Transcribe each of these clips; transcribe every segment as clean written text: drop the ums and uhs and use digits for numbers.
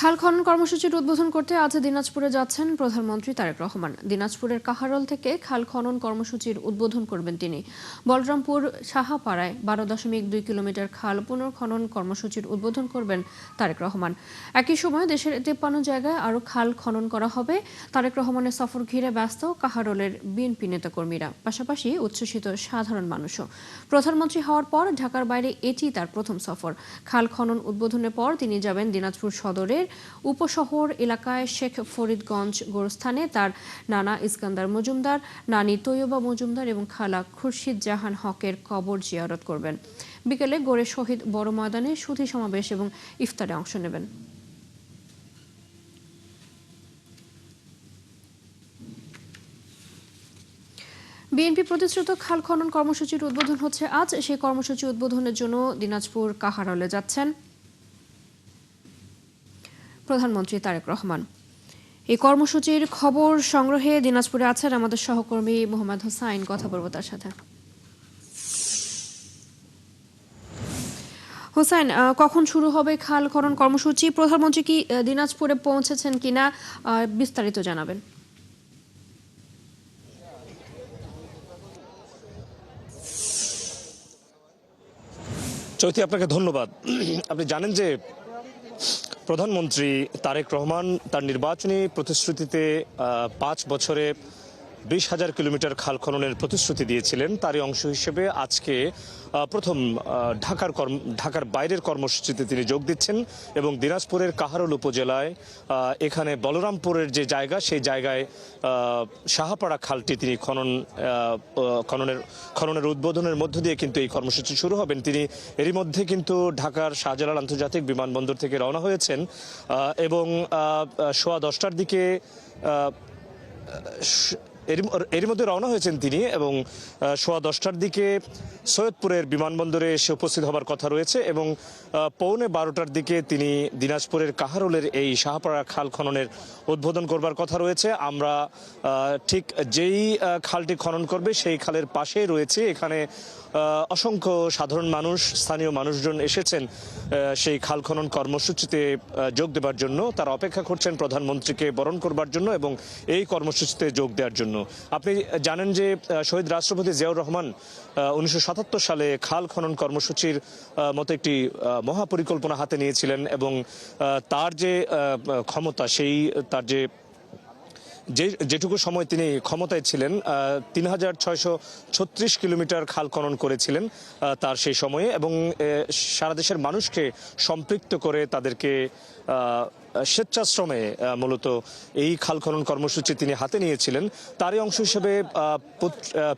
খাল খনন কর্মসূচির উদ্বোধন করতে আজ দিনাজপুরে যাচ্ছেন প্রধানমন্ত্রী তারেক রহমান। দিনাজপুরের কাহারোল থেকে খাল খনন কর্মসূচির উদ্বোধন করবেন তিনি। বলরামপুর সাহাপাড়ায় 12.2 কিলোমিটার খাল পুনর্খনন কর্মসূচির উদ্বোধন করবেন তারেক রহমান। একই সময় দেশের 53 জায়গায় আরও খাল খনন করা হবে। তারেক রহমানের সফর ঘিরে ব্যস্ত কাহারোলের বিএনপি নেতাকর্মীরা, পাশাপাশি উচ্ছ্বসিত সাধারণ মানুষও। প্রধানমন্ত্রী হওয়ার পর ঢাকার বাইরে এটি তার প্রথম সফর। খাল খনন উদ্বোধনের পর তিনি যাবেন দিনাজপুর সদরের উপশহর এলাকায় শেখ ফরিদগঞ্জ গোরস্থানে তার নানা ইস্কান্দার মজুমদার, নানি তৈয়বা মজুমদার এবং খালা খুরশিদ জাহান হকের কবর জিয়ারত করবেন। বিকেলে গোরে শহীদ বড় ময়দানে সুধী সমাবেশ এবং ইফতারে অংশ নেবেন। বিএনপি প্রতিশ্রুত খাল খনন কর্মসূচির উদ্বোধন হচ্ছে আজ। সেই কর্মসূচি উদ্বোধনের জন্য দিনাজপুর কাহারোলে যাচ্ছেন প্রধানমন্ত্রী তারেক রহমান। এই কর্মসূচির খবর সংগ্রহে দিনাজপুরে আছেন আমাদের সহকর্মী মোহাম্মদ হোসাইন। কথা বলবো তার সাথে। হোসাইন, কখন শুরু হবে খাল খনন কর্মসূচি? প্রধানমন্ত্রী কি দিনাজপুরে পৌঁছেছেন কিনা, বিস্তারিত জানাবেন। চৈতি, আপনাকে ধন্যবাদ। আপনি জানেন যে প্রধানমন্ত্রী তারেক রহমান তার নির্বাচনী প্রতিশ্রুতিতে 5 বছরে 20,000 কিলোমিটার খাল খননের প্রতিশ্রুতি দিয়েছিলেন। তারই অংশ হিসেবে আজকে প্রথম ঢাকার বাইরের কর্মসূচিতে তিনি যোগ দিচ্ছেন এবং দিনাজপুরের কাহারোল উপজেলায় এখানে বলরামপুরের যে জায়গা, সেই জায়গায় সাহাপাড়া খালটি তিনি খননের উদ্বোধনের মধ্য দিয়ে কিন্তু এই কর্মসূচি শুরু হবেন। তিনি এরই মধ্যে কিন্তু ঢাকার শাহজালাল আন্তর্জাতিক বিমানবন্দর থেকে রওনা হয়েছেন এবং 10:15টার দিকে এর মধ্যে রওনা হয়েছেন তিনি এবং 10:15টার দিকে সৈয়দপুরের বিমানবন্দরে এসে উপস্থিত হবার কথা রয়েছে এবং 11:45টার দিকে তিনি দিনাজপুরের কাহারোলের এই সাহাপাড়া খাল খননের উদ্বোধন করবার কথা রয়েছে। আমরা ঠিক যেই খালটি খনন করবে সেই খালের পাশেই রয়েছে। এখানে অসংখ্য সাধারণ মানুষ, স্থানীয় মানুষজন এসেছেন সেই খাল খনন কর্মসূচিতে যোগ দেবার জন্য। তারা অপেক্ষা করছেন প্রধানমন্ত্রীকে বরণ করবার জন্য এবং এই কর্মসূচিতে যোগ দেওয়ার জন্য। আপনি জানেন যে শহীদ রাষ্ট্রপতি জিয়াউর রহমান 1977 সালে খাল খনন কর্মসূচির মতো একটি মহাপরিকল্পনা হাতে নিয়েছিলেন এবং তার যে ক্ষমতা, তার যেটুকু সময় তিনি ক্ষমতায় ছিলেন 3636 কিলোমিটার খাল খনন করেছিলেন তার সেই সময়ে এবং সারা দেশের মানুষকে সম্পৃক্ত করে তাদেরকে স্বেচ্ছাশ্রমে মূলত এই খাল খনন কর্মসূচি তিনি হাতে নিয়েছিলেন। তারই অংশ হিসেবে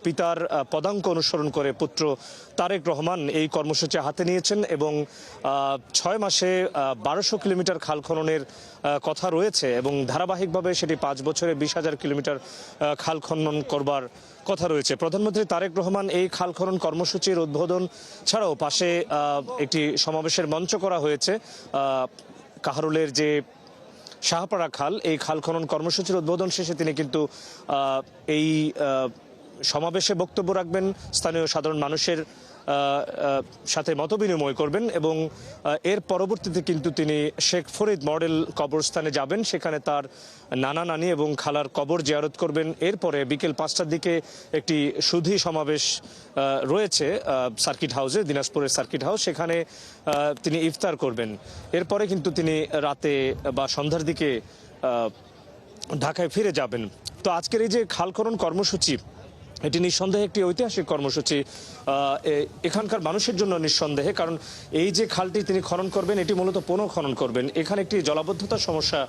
পিতার পদাঙ্ক অনুসরণ করে পুত্র তারেক রহমান এই কর্মসূচি হাতে নিয়েছেন এবং 6 মাসে 1200 কিলোমিটার খাল খননের কথা রয়েছে এবং ধারাবাহিকভাবে সেটি 5 বছরে 20,000 কিলোমিটার খাল খনন করবার কথা রয়েছে। প্রধানমন্ত্রী তারেক রহমান এই খাল খনন কর্মসূচির উদ্বোধন ছাড়াও পাশে একটি সমাবেশের মঞ্চ করা হয়েছে। কাহারোলের যে সাহাপাড়া খাল, এই খাল খনন কর্মসূচির উদ্বোধন শেষে তিনি কিন্তু এই সমাবেশে বক্তব্য রাখবেন, স্থানীয় সাধারণ মানুষের সাথে মতবিনিময় করবেন এবং এর পরবর্তীতে কিন্তু তিনি শেখ ফরিদ মডেল কবরস্থানে যাবেন। সেখানে তার নানা নানি এবং খালার কবর জিয়ারত করবেন। এরপরে বিকেল 5টার দিকে একটি সুধী সমাবেশ রয়েছে সার্কিট হাউসে, দিনাজপুরের সার্কিট হাউস, সেখানে তিনি ইফতার করবেন। এরপরে কিন্তু তিনি রাতে বা সন্ধ্যার দিকে ঢাকায় ফিরে যাবেন। তো আজকের এই যে খাল খনন কর্মসূচি, এটি নিঃসন্দেহে একটি ঐতিহাসিক কর্মসূচি এখানকার মানুষের জন্য নিঃসন্দেহে, কারণ এই যে খালটি তিনি খনন করবেন এটি মূলত পুনঃখনন করবেন। এখানে একটি জলাবদ্ধতার সমস্যা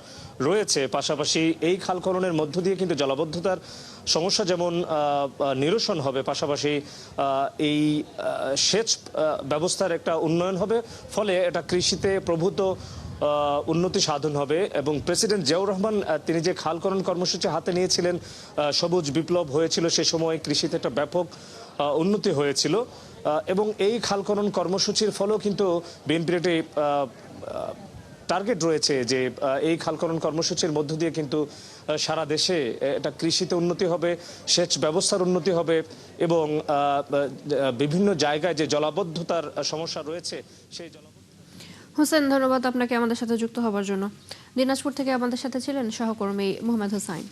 রয়েছে, পাশাপাশি এই খাল খননের মধ্য দিয়ে কিন্তু জলাবদ্ধতার সমস্যা যেমন নিরসন হবে, পাশাপাশি এই সেচ ব্যবস্থার একটা উন্নয়ন হবে, ফলে এটা কৃষিতে প্রভূত উন্নতি সাধন হবে। এবং প্রেসিডেন্ট জিয়াউর রহমান তিনি যে খাল খনন কর্মসূচি হাতে নিয়েছিলেন, সবুজ বিপ্লব হয়েছিল, সে সময় কৃষিতে একটা ব্যাপক উন্নতি হয়েছিল এবং এই খাল খনন কর্মসূচির ফলেও কিন্তু বিএনপির একটি টার্গেট রয়েছে যে এই খাল খনন কর্মসূচির মধ্য দিয়ে কিন্তু সারা দেশে এটা কৃষিতে উন্নতি হবে, সেচ ব্যবস্থার উন্নতি হবে এবং বিভিন্ন জায়গায় যে জলাবদ্ধতার সমস্যা রয়েছে সেই হোসেন, ধন্যবাদ আপনাকে আমাদের সাথে যুক্ত হবার জন্য। দিনাজপুর থেকে আমাদের সাথে ছিলেন সহকর্মী মোহাম্মদ হোসাইন।